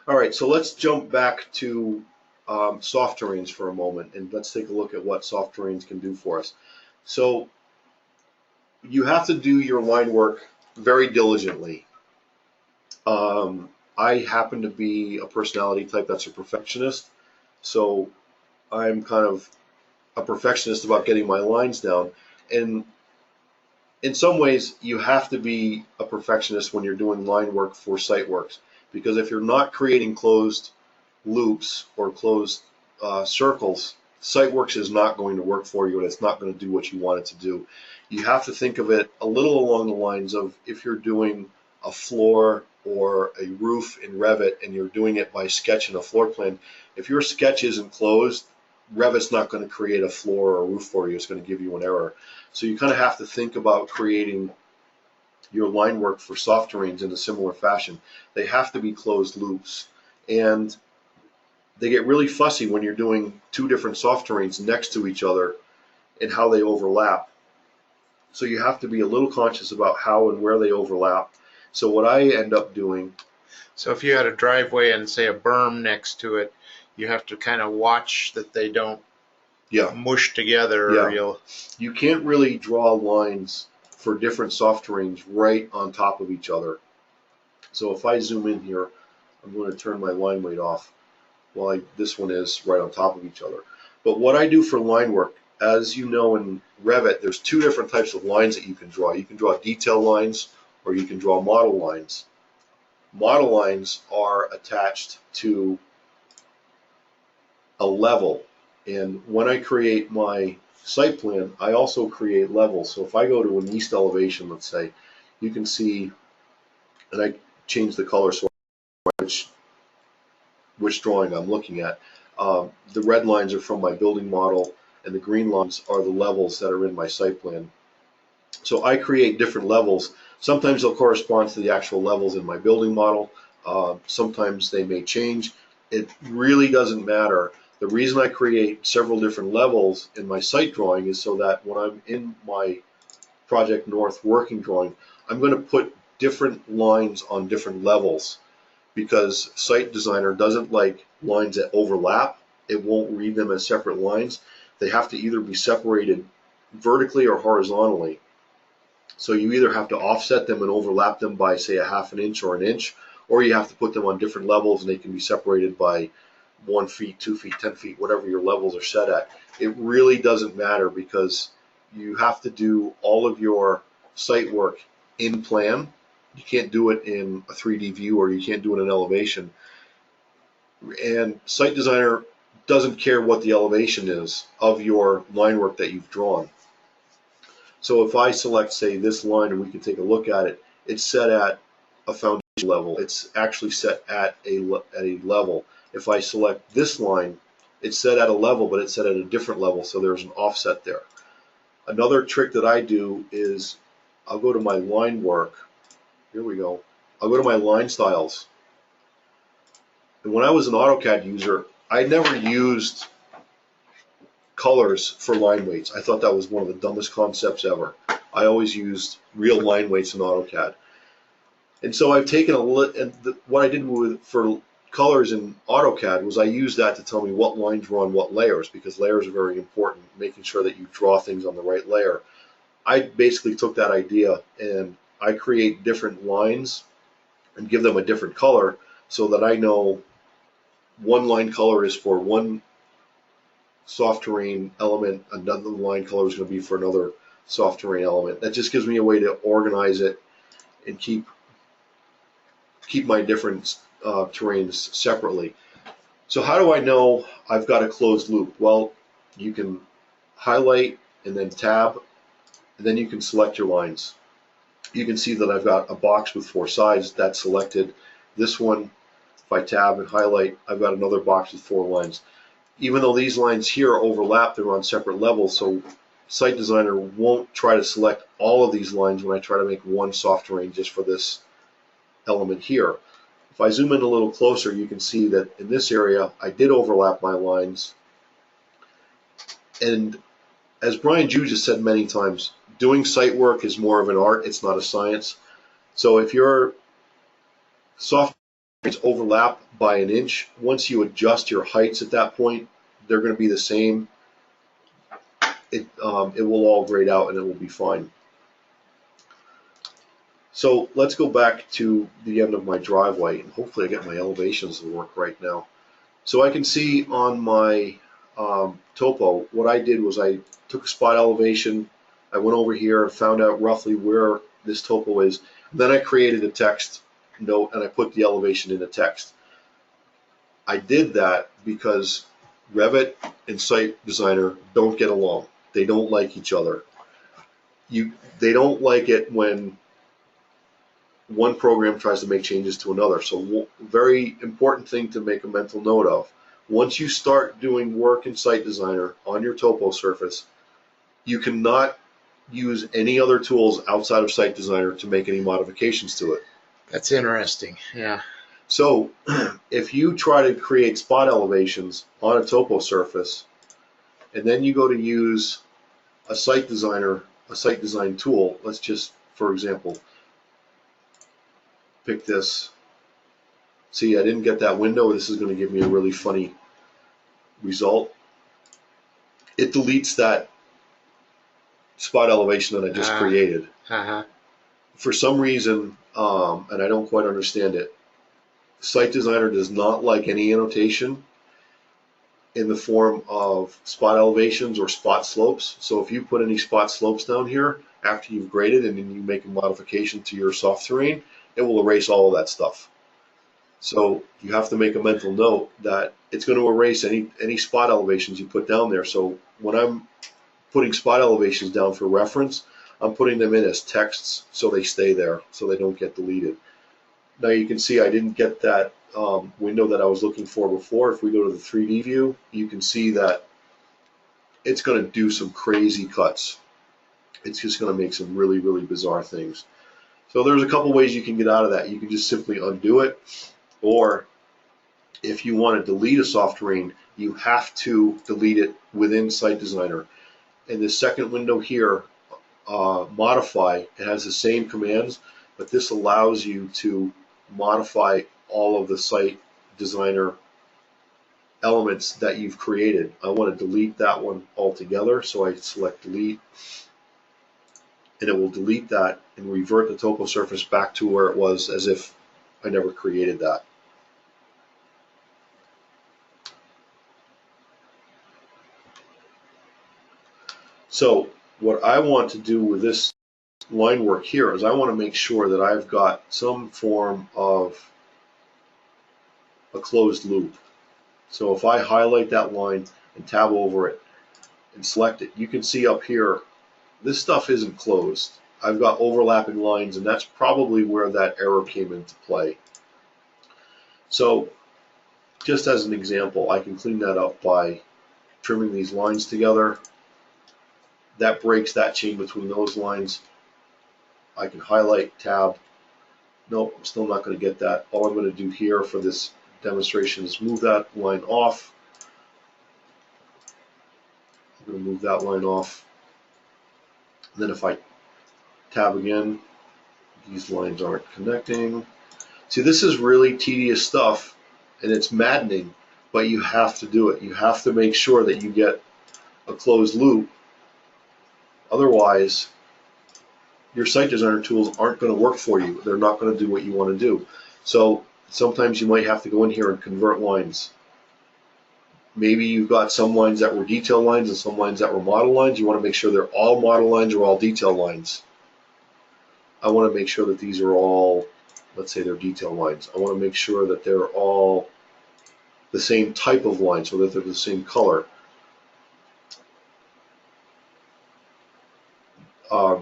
All right, so let's jump back to soft terrains for a moment, and let's take a look at what soft terrains can do for us. So you have to do your line work very diligently. I happen to be a personality type that's a perfectionist, so I'm kind of a perfectionist about getting my lines down. And in some ways, you have to be a perfectionist when you're doing line work for site works, because if you're not creating closed loops or closed circles, SiteWorks is not going to work for you, and it's not going to do what you want it to do. You have to think of it a little along the lines of if you're doing a floor or a roof in Revit and you're doing it by sketch in a floor plan. If your sketch isn't closed, Revit's not going to create a floor or a roof for you. It's going to give you an error. So you kind of have to think about creating your line work for soft terrains in a similar fashion. They have to be closed loops, and they get really fussy when you're doing two different soft terrains next to each other and how they overlap. So you have to be a little conscious about how and where they overlap. So what I end up doing... So if you had a driveway and, say, a berm next to it, you have to kind of watch that they don't Yeah. mushed together. Yeah. Or you'll, You can't really draw lines for different soft terrains right on top of each other. So if I zoom in here, I'm going to turn my line weight off while this one is right on top of each other. But what I do for line work, as you know in Revit, there's two different types of lines that you can draw. You can draw detail lines or you can draw model lines. Model lines are attached to a level. And when I create my site plan, I also create levels. So if I go to an east elevation, let's say, you can see, and I change the color so which drawing I'm looking at. The red lines are from my building model, and the green lines are the levels that are in my site plan. So I create different levels. Sometimes they'll correspond to the actual levels in my building model. Sometimes they may change. It really doesn't matter. The reason I create several different levels in my site drawing is so that when I'm in my Project North working drawing, I'm going to put different lines on different levels, because Site Designer doesn't like lines that overlap. It won't read them as separate lines. They have to either be separated vertically or horizontally. So you either have to offset them and overlap them by, say, a half an inch or an inch, or you have to put them on different levels and they can be separated by 1 feet, 2 feet, 10 feet, whatever your levels are set at. It really doesn't matter, because you have to do all of your site work in plan. You can't do it in a 3D view, or you can't do it in elevation. And Site Designer doesn't care what the elevation is of your line work that you've drawn. So if I select, say, this line, and we can take a look at it, it's set at a foundation level. It's actually set at a level. If I select this line, it's set at a level, but it's set at a different level, so there's an offset there. Another trick that I do is I'll go to my line work. Here we go. I'll go to my line styles. And when I was an AutoCAD user, I never used colors for line weights. I thought that was one of the dumbest concepts ever. I always used real line weights in AutoCAD. And so I've taken what I did for colors in AutoCAD was I used that to tell me what lines were on what layers, because layers are very important, making sure that you draw things on the right layer. I basically took that idea and I create different lines and give them a different color, so that I know one line color is for one soft terrain element, another line color is going to be for another soft terrain element. That just gives me a way to organize it and keep my different terrains separately. So how do I know I've got a closed loop? Well, you can highlight and then tab, and then you can select your lines. You can see that I've got a box with 4 sides. That's selected. This one, if I tab and highlight, I've got another box with 4 lines. Even though these lines here overlap, they're on separate levels, so Site Designer won't try to select all of these lines when I try to make one soft terrain just for this element here. If I zoom in a little closer, you can see that in this area, I did overlap my lines. And as Brian Juge has said many times, doing site work is more of an art, it's not a science. So if your soft terrains overlap by an inch, once you adjust your heights at that point, they're going to be the same. It will all grade out and it will be fine. So let's go back to the end of my driveway, and hopefully I get my elevations to work right now. So I can see on my topo, what I did was I took a spot elevation, I went over here, found out roughly where this topo is, and then I created a text note and I put the elevation in a text. I did that because Revit and Site Designer don't get along. They don't like each other. They don't like it when one program tries to make changes to another. So very important thing to make a mental note of. Once you start doing work in Site Designer on your Topo Surface, you cannot use any other tools outside of Site Designer to make any modifications to it. that's interesting. Yeah. So if you try to create spot elevations on a Topo Surface, and then you go to use a Site design tool, let's just, for example, pick this. See, I didn't get that window. This is going to give me a really funny result. it deletes that spot elevation that I just created. Uh-huh. For some reason, and I don't quite understand it, Site Designer does not like any annotation in the form of spot elevations or spot slopes. So if you put any spot slopes down here after you've graded and then you make a modification to your soft terrain, it will erase all of that stuff. So you have to make a mental note that it's going to erase any spot elevations you put down there. So when I'm putting spot elevations down for reference, I'm putting them in as texts so they stay there, so they don't get deleted. Now you can see I didn't get that window that I was looking for before. If we go to the 3D view, you can see that it's going to do some crazy cuts. It's just going to make some really, really bizarre things. So there's a couple ways you can get out of that. You can just simply undo it, or if you want to delete a soft terrain, you have to delete it within Site Designer. In the second window here, modify, it has the same commands, but this allows you to modify all of the Site Designer elements that you've created. I want to delete that one altogether, so I select delete, and it will delete that and revert the topo surface back to where it was as if I never created that. So what I want to do with this line work here is I want to make sure that I've got some form of a closed loop. So if I highlight that line and tab over it and select it, you can see up here, this stuff isn't closed. I've got overlapping lines, and that's probably where that error came into play. So just as an example, I can clean that up by trimming these lines together. That breaks that chain between those lines. I can highlight, tab. Nope, I'm still not going to get that. All I'm going to do here for this demonstration is move that line off. I'm going to move that line off. And then if I tab again, these lines aren't connecting. See, this is really tedious stuff, and it's maddening, but you have to do it. You have to make sure that you get a closed loop. Otherwise, your Site Designer tools aren't going to work for you. They're not going to do what you want to do. So sometimes you might have to go in here and convert lines. Maybe you've got some lines that were detail lines and some lines that were model lines. You want to make sure they're all model lines or all detail lines. I want to make sure that these are all, let's say they're detail lines. I want to make sure that they're all the same type of line so that they're the same color.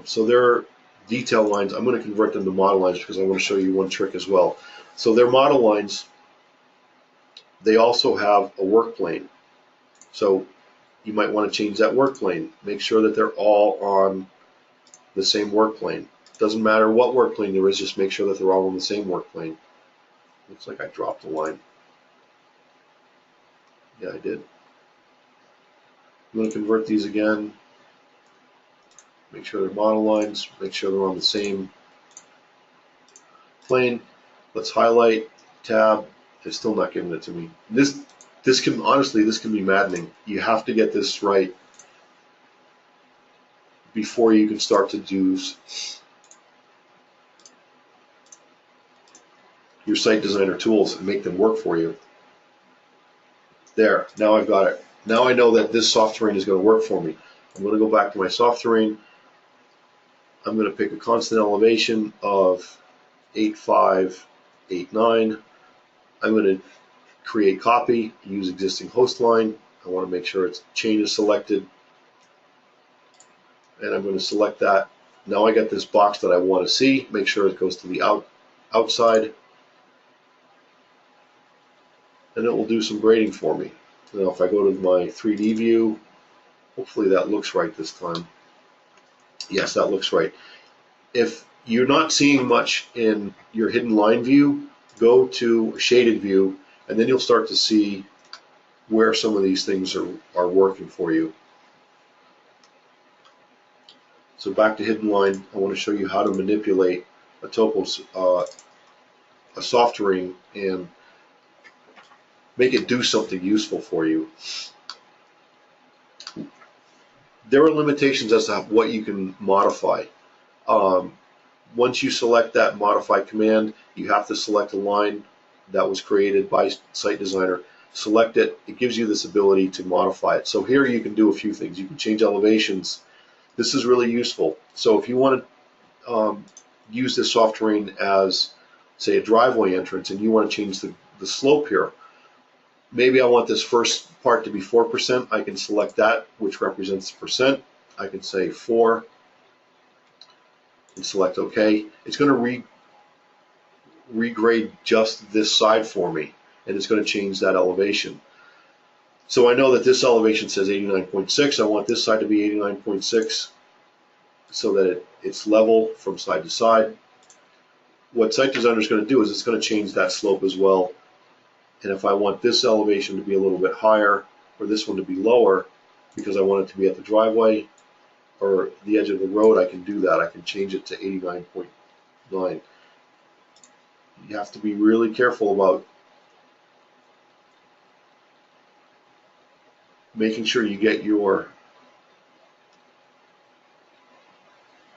So they're detail lines. I'm going to convert them to model lines because I want to show you one trick as well. So they're model lines. They also have a work plane. So you might want to change that work plane. Make sure that they're all on the same work plane. Doesn't matter what work plane there is, just make sure that they're all on the same work plane. Looks like I dropped a line. Yeah, I did. I'm going to convert these again. Make sure they're model lines. Make sure they're on the same plane. Let's highlight, tab. They're still not giving it to me. This can, honestly, this can be maddening. You have to get this right before you can start to do your Site Designer tools and make them work for you. There, now I've got it. Now I know that this soft terrain is going to work for me. I'm going to go back to my soft terrain. I'm going to pick a constant elevation of 8589. I'm going to create copy, use existing host line. I want to make sure its chain is selected. And I'm going to select that. Now I got this box that I want to see. Make sure it goes to the outside. And it will do some grading for me. Now if I go to my 3D view, hopefully that looks right this time. Yes, that looks right. If you're not seeing much in your hidden line view, go to a shaded view, and then you'll start to see where some of these things are working for you. So back to hidden line, I want to show you how to manipulate a topo, a soft terrain, and make it do something useful for you. there are limitations as to what you can modify. Once you select that modify command, you have to select a line that was created by Site Designer. Select it. It gives you this ability to modify it. So here you can do a few things. You can change elevations. This is really useful. So if you want to use this soft terrain as, say, a driveway entrance, and you want to change the slope here, maybe I want this first part to be 4%. I can select that, which represents percent. I can say 4 and select OK. It's going to regrade just this side for me, and it's going to change that elevation. So I know that this elevation says 89.6. I want this side to be 89.6 so that it's level from side to side. What Site Designer is going to do is it's going to change that slope as well. And if I want this elevation to be a little bit higher, or this one to be lower, because I want it to be at the driveway or the edge of the road, I can do that. I can change it to 89.9. You have to be really careful about making sure you get your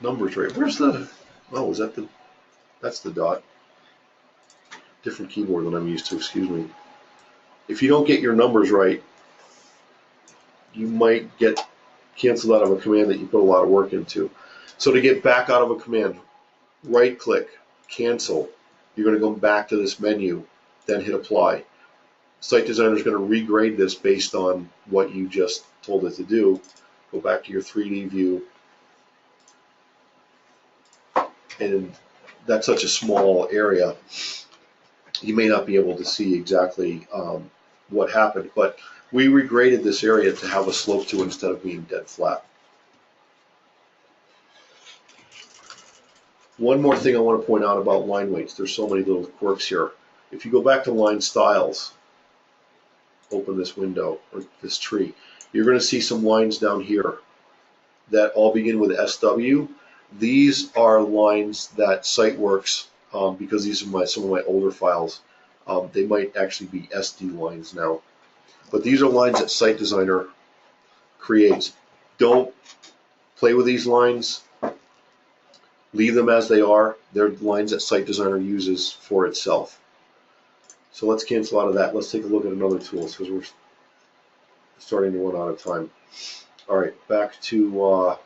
numbers right. Where's the, oh, is that the, that's the dot. Different keyboard than I'm used to, excuse me. If you don't get your numbers right, you might get canceled out of a command that you put a lot of work into. So to get back out of a command, right click, cancel. You're going to go back to this menu, then hit apply. Site Designer is going to regrade this based on what you just told it to do. Go back to your 3D view. And that's such a small area, you may not be able to see exactly what happened, but we regraded this area to have a slope to it instead of being dead flat. One more thing I want to point out about line weights. There's so many little quirks here. If you go back to line styles, open this window or this tree, you're going to see some lines down here that all begin with SW. These are lines that SiteWorks, because these are some of my older files, they might actually be SD lines now. But these are lines that Site Designer creates. Don't play with these lines. Leave them as they are. They're lines that Site Designer uses for itself. So let's cancel out of that. Let's take a look at another tool because we're starting to run out of time. All right, back to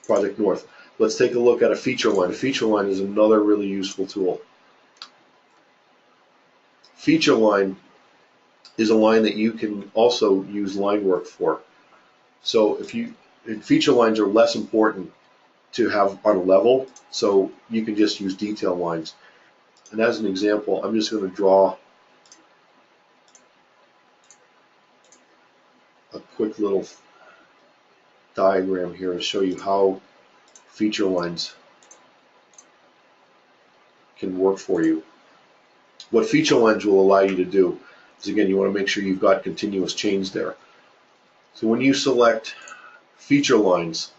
Project North. Let's take a look at a feature line. A feature line is another really useful tool. Feature line is a line that you can also use line work for. So feature lines are less important to have on a level, so you can just use detail lines. And as an example, I'm just going to draw a quick little diagram here to show you how feature lines can work for you. What feature lines will allow you to do is, again, you want to make sure you've got continuous change there. So when you select feature lines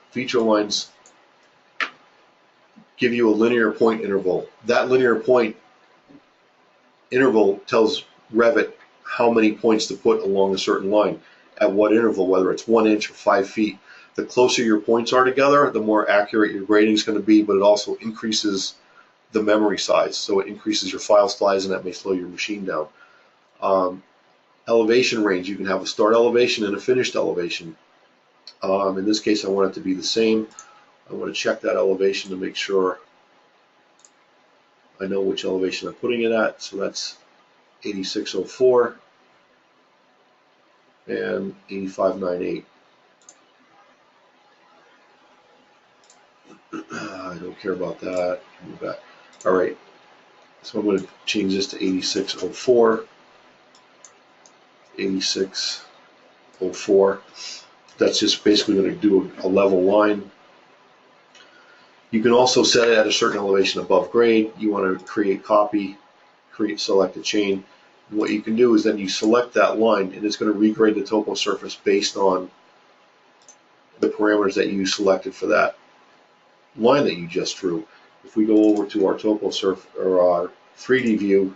give you a linear point interval. That linear point interval tells Revit how many points to put along a certain line, at what interval, whether it's 1 inch or 5 feet. The closer your points are together, the more accurate your grading is going to be, but it also increases the memory size, so it increases your file size, and that may slow your machine down. Elevation range, you can have a start elevation and a finished elevation. In this case, I want it to be the same. I want to check that elevation to make sure I know which elevation I'm putting it at. So that's 8604 and 8598. I don't care about that. Move back. All right. So I'm going to change this to 8604. 8604. That's just basically going to do a level line. You can also set it at a certain elevation above grade. You want to create copy, select a chain. And what you can do is then you select that line, and it's going to regrade the topo surface based on the parameters that you selected for that line that you just drew. If we go over to our topo surface or our 3D view,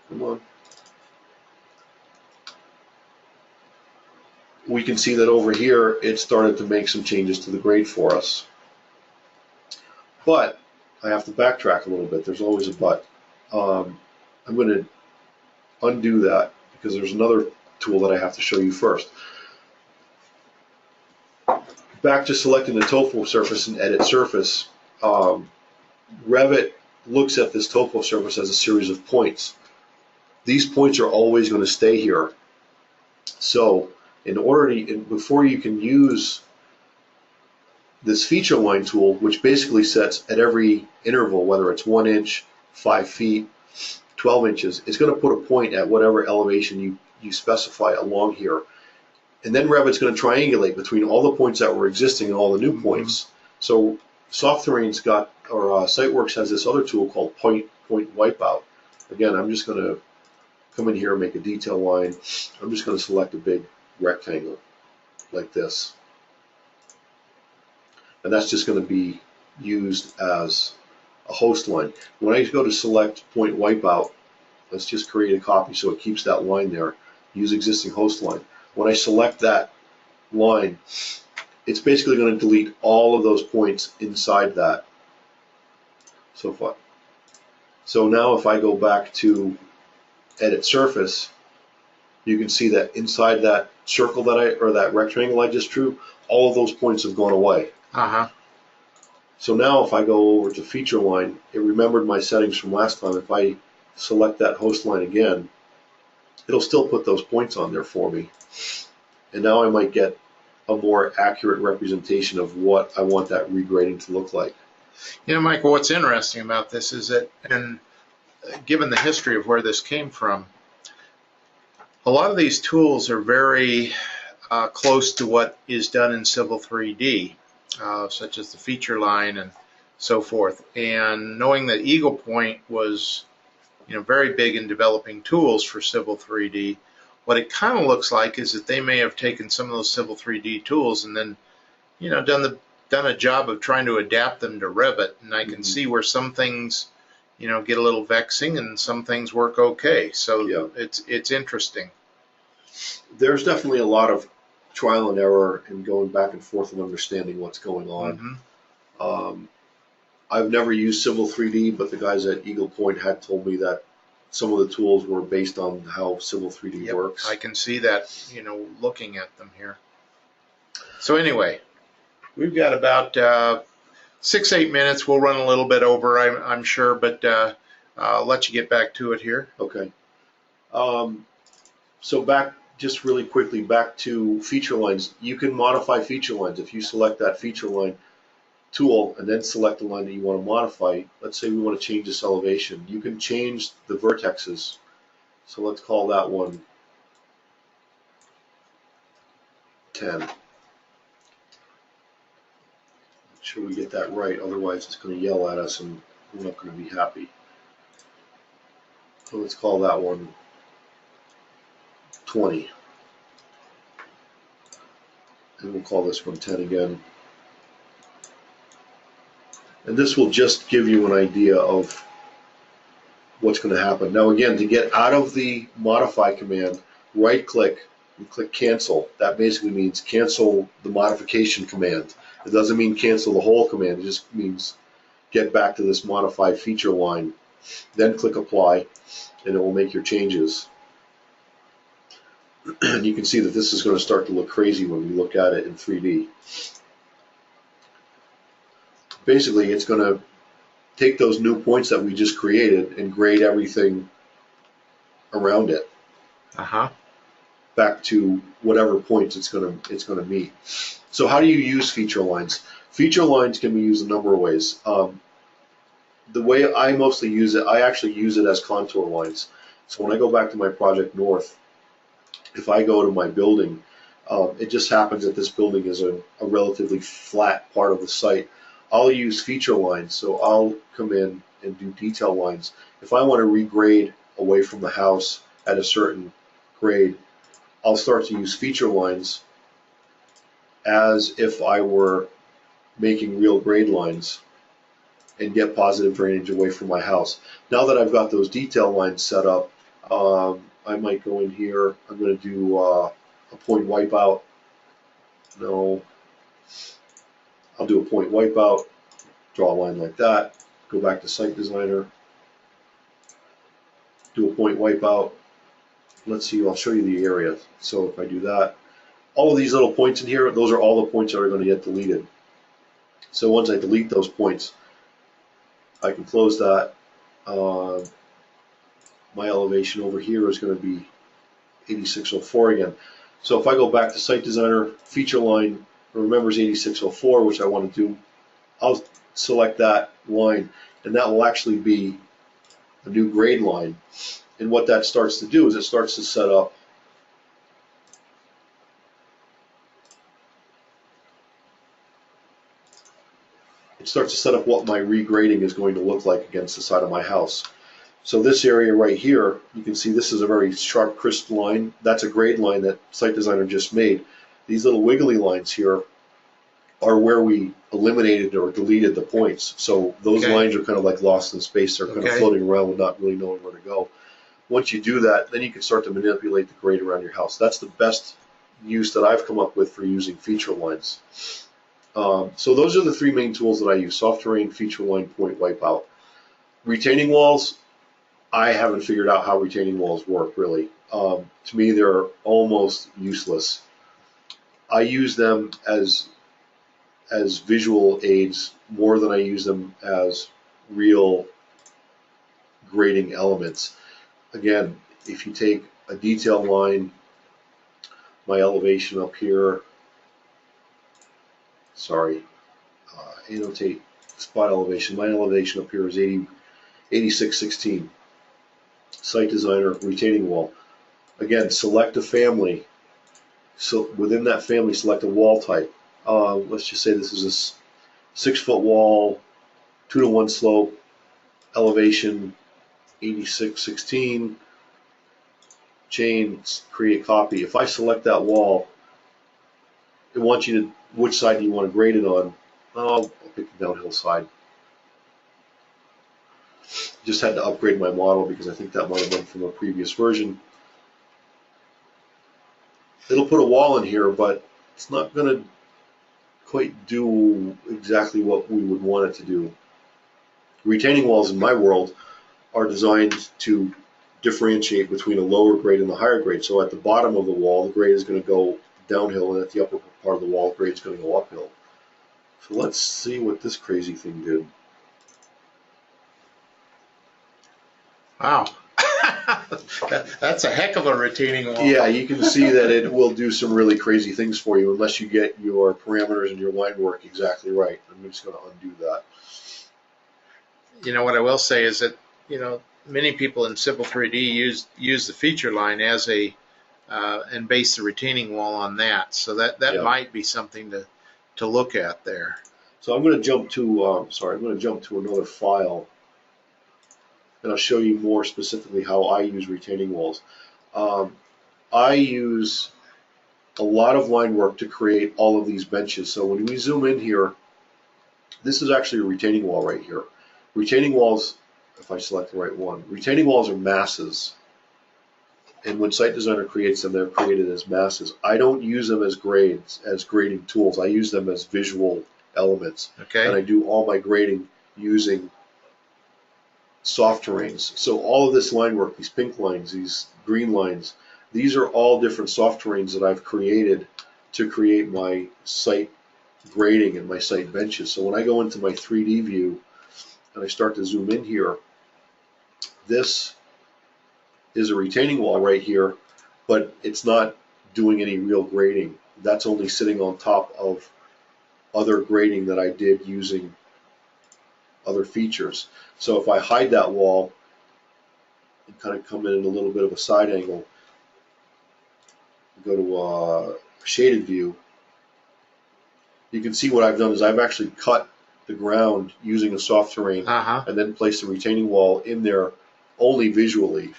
come on. we can see that over here it started to make some changes to the grade for us. But I have to backtrack a little bit. There's always a but. I'm going to undo that because there's another tool that I have to show you first. Back to selecting the Topo Surface and Edit Surface. Revit looks at this Topo Surface as a series of points. These points are always going to stay here. So in order to, before you can use this feature line tool, which basically sets at every interval, whether it's 1 inch, 5 feet, 12 inches, it's going to put a point at whatever elevation you specify along here. And then Revit's going to triangulate between all the points that were existing and all the new points. So Soft Terrain's got, or SiteWorks has this other tool called Point Wipeout. Again, I'm just going to come in here and make a detail line. I'm just going to select a big rectangle like this. And that's just going to be used as a host line. When I go to select Point Wipeout, let's just create a copy so it keeps that line there. Use existing host line. When I select that line, it's basically going to delete all of those points inside that. So far. So now if I go back to Edit Surface, you can see that inside that circle that or that rectangle I just drew, all of those points have gone away. So now if I go over to Feature Line, it remembered my settings from last time. If I select that host line again, it'll still put those points on there for me. And now I might get a more accurate representation of what I want that regrading to look like. You know, Michael, what's interesting about this is that, and given the history of where this came from, a lot of these tools are very close to what is done in Civil 3D, such as the feature line and so forth. And knowing that Eagle Point was, you know, very big in developing tools for Civil 3D, what it kind of looks like is that they may have taken some of those Civil 3D tools and then, you know, done a job of trying to adapt them to Revit. And I can see where some things, you know, get a little vexing and some things work okay. So yeah, it's interesting. There's definitely a lot of trial and error and going back and forth and understanding what's going on. I've never used Civil 3D, but the guys at Eagle Point had told me that some of the tools were based on how Civil 3D works. I can see that, you know, looking at them here. So anyway, we've got about 6-8 minutes. We'll run a little bit over, I'm sure, but I'll let you get back to it here. Okay. So back, just really quickly, back to feature lines. You can modify feature lines. If you select that feature line tool and then select the line that you want to modify, let's say we want to change this elevation, you can change the vertexes. So let's call that one 10. Make sure we get that right, otherwise it's going to yell at us and we're not going to be happy. So let's call that one 20. And we'll call this one 10 again. And this will just give you an idea of what's going to happen. Now again, to get out of the modify command, right click and click cancel. That basically means cancel the modification command. It doesn't mean cancel the whole command, it just means get back to this modify feature line. Then click apply and it will make your changes. And you can see that this is going to start to look crazy when we look at it in 3D. Basically, it's going to take those new points that we just created and grade everything around it back to whatever points it's going to meet. So how do you use feature lines? Feature lines can be used a number of ways. The way I mostly use it, I actually use it as contour lines. So when I go back to my project North, if I go to my building, it just happens that this building is a relatively flat part of the site. I'll use feature lines, so I'll come in and do detail lines. If I want to regrade away from the house at a certain grade, I'll start to use feature lines as if I were making real grade lines and get positive drainage away from my house. Now that I've got those detail lines set up, I might go in here, I'm going to do a point wipeout, No. I'll do a point wipeout, draw a line like that, go back to Site Designer, do a point wipeout. Let's see, I'll show you the area. So if I do that, all of these little points in here, those are all the points that are going to get deleted. So once I delete those points, I can close that. My elevation over here is going to be 8604 again. So if I go back to Site Designer, feature line remembers 8604, which I want to do, I'll select that line, and that will actually be a new grade line. And what that starts to do is it starts to set up what my regrading is going to look like against the side of my house. So this area right here, you can see this is a very sharp, crisp line. That's a grade line that Site Designer just made. These little wiggly lines here are where we eliminated or deleted the points. So those lines are kind of like lost in space. They're kind of floating around with not really knowing where to go. Once you do that, then you can start to manipulate the grade around your house. That's the best use that I've come up with for using feature lines. So those are the three main tools that I use: soft terrain, feature line, point wipeout. Retaining walls, I haven't figured out how retaining walls work really. To me, they're almost useless. I use them as visual aids more than I use them as real grading elements. Again, if you take a detail line, my elevation up here, annotate spot elevation. My elevation up here is 8616. Site Designer, retaining wall. Again, select a family. So within that family, select a wall type. Let's just say this is a 6-foot wall, 2-to-1 slope, elevation 8616, chains, create copy. If I select that wall, it wants you to, which side do you want to grade it on? I'll pick the downhill side. Just had to upgrade my model because I think that might have been from a previous version. It'll put a wall in here, but it's not going to quite do exactly what we would want it to do. Retaining walls in my world are designed to differentiate between a lower grade and the higher grade. So at the bottom of the wall, the grade is going to go downhill, and at the upper part of the wall, the grade is going to go uphill. So let's see what this crazy thing did. Wow. That's a heck of a retaining wall. Yeah, you can see that it will do some really crazy things for you unless you get your parameters and your line work exactly right. I'm just going to undo that. You know, what I will say is that, you know, many people in Civil 3D use the feature line as a and base the retaining wall on that. So that might be something to look at there. So I'm going to jump to I'm going to jump to another file, and I'll show you more specifically how I use retaining walls. I use a lot of line work to create all of these benches. So when we zoom in here, this is actually a retaining wall right here. Retaining walls, if I select the right one, retaining walls are masses. And when Site Designer creates them, they're created as masses. I don't use them as grades, as grading tools. I use them as visual elements. Okay. And I do all my grading using soft terrains. So all of this line work, these pink lines, these green lines, these are all different soft terrains that I've created to create my site grading and my site benches. So when I go into my 3D view and I start to zoom in here, this is a retaining wall right here, but it's not doing any real grading. That's only sitting on top of other grading that I did using other features. So if I hide that wall and kind of come in a little bit of a side angle, go to a shaded view, you can see what I've done is I've actually cut the ground using a soft terrain and then placed a retaining wall in there only visually,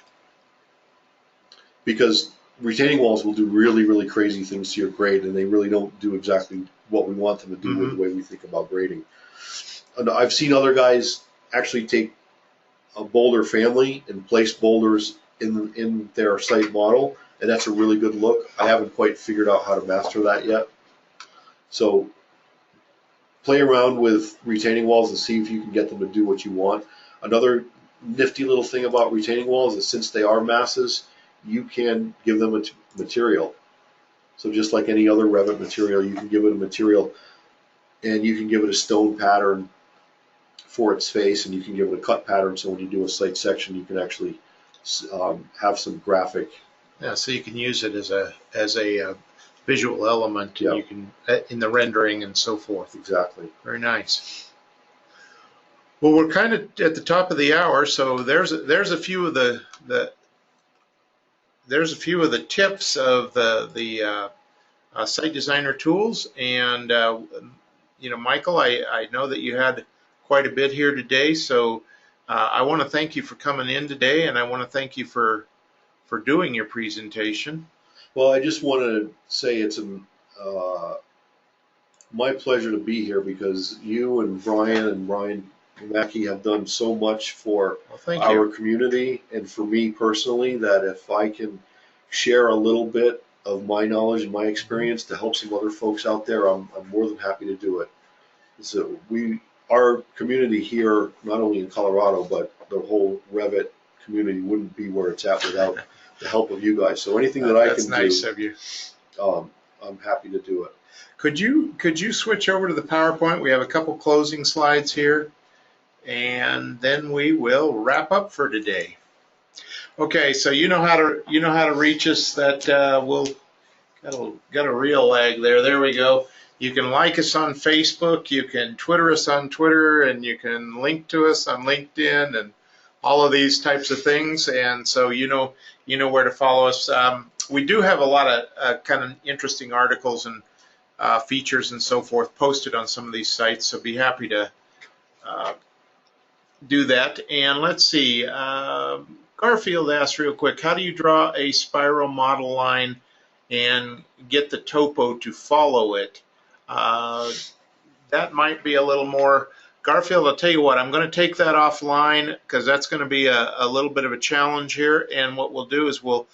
because retaining walls will do really, really crazy things to your grade, and they really don't do exactly what we want them to do with the way we think about grading. And I've seen other guys actually take a boulder family and place boulders in their site model, and that's a really good look. I haven't quite figured out how to master that yet. So play around with retaining walls and see if you can get them to do what you want. Another nifty little thing about retaining walls is since they are masses, you can give them a material. So just like any other Revit material, you can give it a material, and you can give it a stone pattern for its face, and you can give it a cut pattern, so when you do a site section, you can actually have some graphic. Yeah, so you can use it as a visual element, and Yeah. you can in the rendering and so forth. Exactly. Very nice. Well, we're kind of at the top of the hour, so there's a few of the tips of the Site Designer tools, and Michael, I know that you had quite a bit here today, so I want to thank you for coming in today, and I want to thank you for doing your presentation. Well, I just want to say it's my pleasure to be here because you and Ryan Mackey have done so much for our community and for me personally that if I can share a little bit of my knowledge and my experience to help some other folks out there, I'm more than happy to do it. So our community here, not only in Colorado, but the whole Revit community wouldn't be where it's at without the help of you guys. So anything that I can do, that's nice of you. I'm happy to do it. Could you switch over to the PowerPoint? We have a couple closing slides here, and then we will wrap up for today. Okay, so you know how to reach us. That we'll got a real lag there. There we go. You can like us on Facebook. You can Twitter us on Twitter, and you can link to us on LinkedIn, and all of these types of things. And so you know where to follow us. We do have a lot of kind of interesting articles and features and so forth posted on some of these sites, so be happy to do that. And let's see, Garfield asked real quick, how do you draw a spiral model line and get the topo to follow it? That might be a little more, Garfield, I'll tell you what, I'm going to take that offline because that's going to be a little bit of a challenge here, and what we'll do is we'll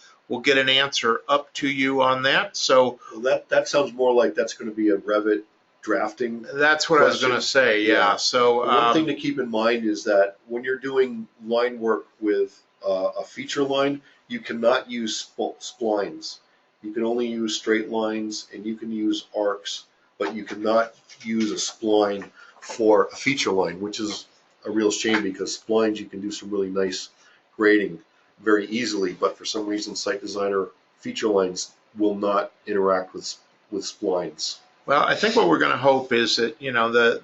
get an answer up to you on that. So that sounds more like that's going to be a Revit drafting. That's what question. I was going to say, yeah. So one thing to keep in mind is that when you're doing line work with a feature line, you cannot use splines. You can only use straight lines, and you can use arcs, but you cannot use a spline for a feature line, which is a real shame because splines you can do some really nice grading very easily, but for some reason Site Designer feature lines will not interact with splines. Well, I think what we're going to hope is that now that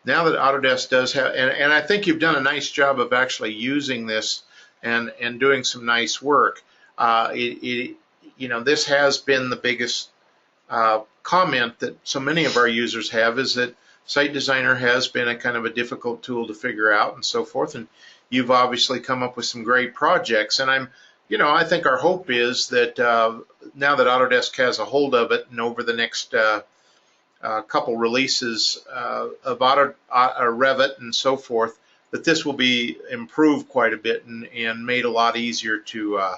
Autodesk does have, and I think you've done a nice job of actually using this and doing some nice work. This has been the biggest comment that so many of our users have, is that Site Designer has been a kind of a difficult tool to figure out and so forth. And you've obviously come up with some great projects, and I think our hope is that now that Autodesk has a hold of it, and over the next couple releases of Revit and so forth, that this will be improved quite a bit and made a lot easier to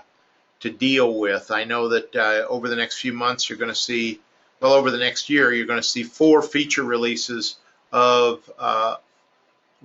deal with. I know that over the next few months you're going to see, well, over the next year you're going to see 4 feature releases of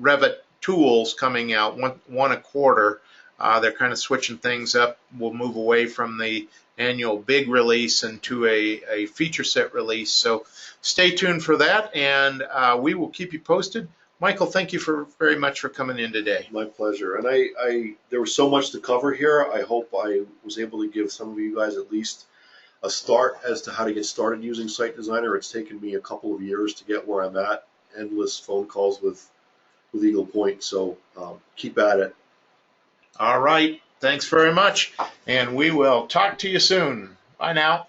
Revit tools coming out, one a quarter. They're kind of switching things up. We'll move away from the annual big release into a feature set release. So stay tuned for that, and we will keep you posted. Michael, thank you very much for coming in today. My pleasure. And there was so much to cover here. I hope I was able to give some of you guys at least a start as to how to get started using Site Designer. It's taken me a couple of years to get where I'm at. Endless phone calls with Eagle Point. So keep at it. All right. Thanks very much. And we will talk to you soon. Bye now.